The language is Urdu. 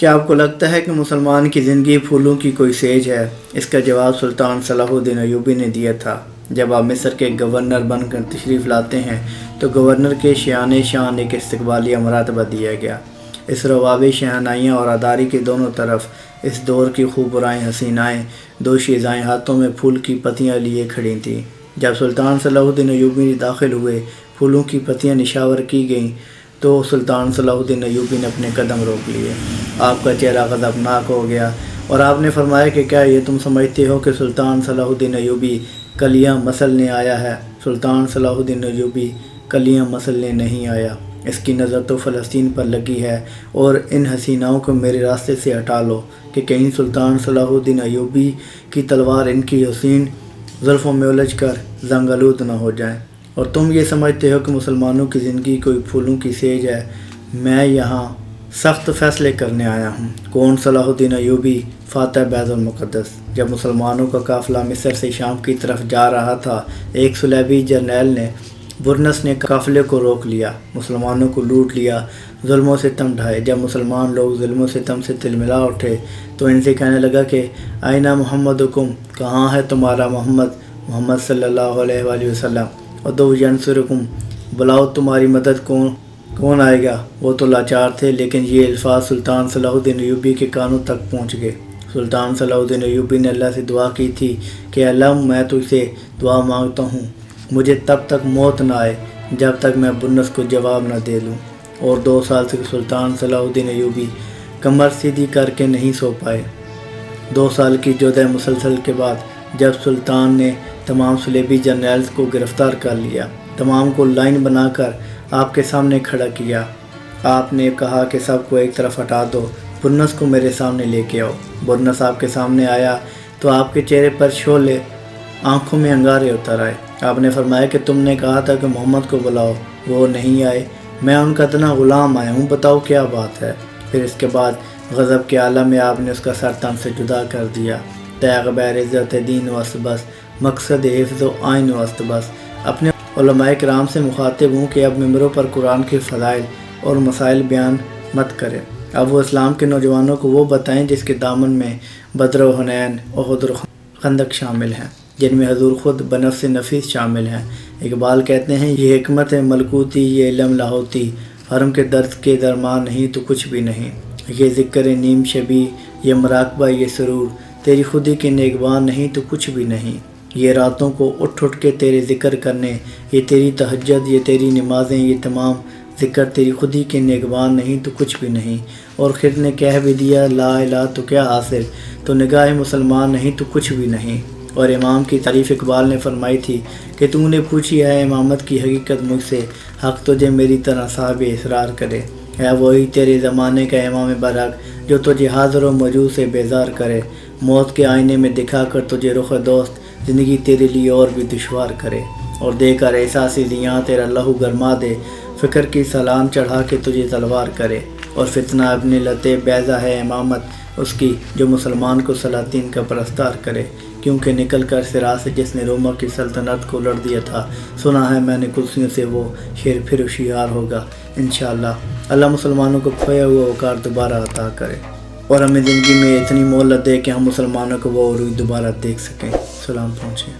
کیا آپ کو لگتا ہے کہ مسلمان کی زندگی پھولوں کی کوئی سیج ہے؟ اس کا جواب سلطان صلاح الدین ایوبی نے دیا تھا۔ جب آپ مصر کے گورنر بن کر تشریف لاتے ہیں تو گورنر کے شایان شان ایک استقبالیہ مراتبہ دیا گیا۔ اس روابی شہنائیاں اور اداری کے دونوں طرف اس دور کی خوبرائیں حسینائیں دو شیزائیں ہاتھوں میں پھول کی پتیاں لیے کھڑی تھیں۔ جب سلطان صلاح الدین ایوبی داخل ہوئے، پھولوں کی پتیاں نشاور کی گئیں تو سلطان صلاح الدین ایوبی نے اپنے قدم روک لیے۔ آپ کا چہرہ غضبناک ہو گیا اور آپ نے فرمایا کہ کیا یہ تم سمجھتے ہو کہ سلطان صلاح الدین ایوبی کلیاں مسلنے آیا ہے؟ سلطان صلاح الدین ایوبی کلیاں مسلنے نہیں آیا۔ اس کی نظر تو فلسطین پر لگی ہے اور ان حسیناؤں کو میرے راستے سے ہٹا لو کہ کہیں سلطان صلاح الدین ایوبی کی تلوار ان کی حسین زلفوں میں الجھ کر زنگ آلود نہ ہو جائیں۔ اور تم یہ سمجھتے ہو کہ مسلمانوں کی زندگی کوئی پھولوں کی سیج ہے؟ میں یہاں سخت فیصلے کرنے آیا ہوں۔ کون صلاح الدین ایوبی فاتح بیت المقدس؟ جب مسلمانوں کا قافلہ مصر سے شام کی طرف جا رہا تھا، ایک صلیبی جرنیل نے برنس نے قافلے کو روک لیا، مسلمانوں کو لوٹ لیا، ظلم و ستم ڈھائے۔ جب مسلمان لوگ ظلم و ستم سے تلملا اٹھے تو ان سے کہنے لگا کہ آئینہ محمدکم، کہاں ہے تمہارا محمد صلی اللہ علیہ وآلہ وسلم؟ ادعو ینصرکم، بلاؤ تمہاری مدد کون آئے گا؟ وہ تو لاچار تھے، لیکن یہ الفاظ سلطان صلاح الدین ایوبی کے کانوں تک پہنچ گئے۔ سلطان صلاح الدین ایوبی نے اللہ سے دعا کی تھی کہ اللہ، میں تجھ سے دعا مانگتا ہوں مجھے تب تک موت نہ آئے جب تک میں برنس کو جواب نہ دے لوں۔ اور 2 سال سے سلطان صلاح الدین ایوبی کمر سیدھی کر کے نہیں سو پائے۔ 2 سال کی جدہ مسلسل کے بعد جب سلطان نے تمام صلیبی جرنیلز کو گرفتار کر لیا، تمام کو لائن بنا کر آپ کے سامنے کھڑا کیا، آپ نے کہا کہ سب کو ایک طرف ہٹا دو، برنس کو میرے سامنے لے کے آؤ۔ برنس آپ کے سامنے آیا تو آپ کے چہرے پر شعلے، آنکھوں میں انگارے اتر آئے۔ آپ نے فرمایا کہ تم نے کہا تھا کہ محمد کو بلاؤ، وہ نہیں آئے، میں ان کا اتنا غلام آیا ہوں، بتاؤ کیا بات ہے؟ پھر اس کے بعد غضب کے عالم میں آپ نے اس کا سر تن سے جدا کر دیا۔ تیغ بیر عزت دین و اسبس، مقصد حفظ و آئین و استبس۔ اپنے علماء کرام سے مخاطب ہوں کہ اب ممبروں پر قرآن کے فضائل اور مسائل بیان مت کریں۔ اب وہ اسلام کے نوجوانوں کو وہ بتائیں جس کے دامن میں بدر و حنین، احد اور خندق شامل ہیں، جن میں حضور خود بنفس نفیس شامل ہیں۔ اقبال کہتے ہیں، یہ حکمت ملکوتی، یہ علم لاہوتی، حرم کے درد کے درمان نہیں تو کچھ بھی نہیں۔ یہ ذکر نیم شبی، یہ مراقبہ، یہ سرور، تیری خودی کے نیگبان نہیں تو کچھ بھی نہیں۔ یہ راتوں کو اٹھ کے تیرے ذکر کرنے، یہ تیری تہجد، یہ تیری نمازیں، یہ تمام ذکر تیری خودی کے نیگبان نہیں تو کچھ بھی نہیں۔ اور خود نے کہہ بھی دیا، لا الہ تو کیا حاصل، تو نگاہ مسلمان نہیں تو کچھ بھی نہیں۔ اور امام کی تعریف اقبال نے فرمائی تھی کہ تو نے پوچھی ہے امامت کی حقیقت مجھ سے، حق تجھے میری طرح صاحب اصرار کرے۔ ہے وہی تیرے زمانے کا امام برحق جو تجھے حاضر و موجود سے بیزار کرے، موت کے آئینے میں دکھا کر تجھے رخ دوست زندگی تیرے لیے اور بھی دشوار کرے، اور دے کر احساسی زیاں تیرا لہو گرما دے، فکر کی سلام چڑھا کے تجھے تلوار کرے۔ اور فتنہ ابن لطیف بیضا ہے امامت اس کی جو مسلمان کو سلاطین کا پرستار کرے، کیونکہ نکل کر صراع سے جس نے روما کی سلطنت کو لڑ دیا تھا، سنا ہے میں نے کرسیوں سے وہ شیر پھر ہوشیار ہوگا۔ انشاءاللہ اللہ مسلمانوں کو کھویا ہوا وقار دوبارہ عطا کرے اور ہمیں زندگی میں اتنی مہلت دے کہ ہم مسلمانوں کو وہ عروج دوبارہ دیکھ سکیں۔ سلام پہنچے۔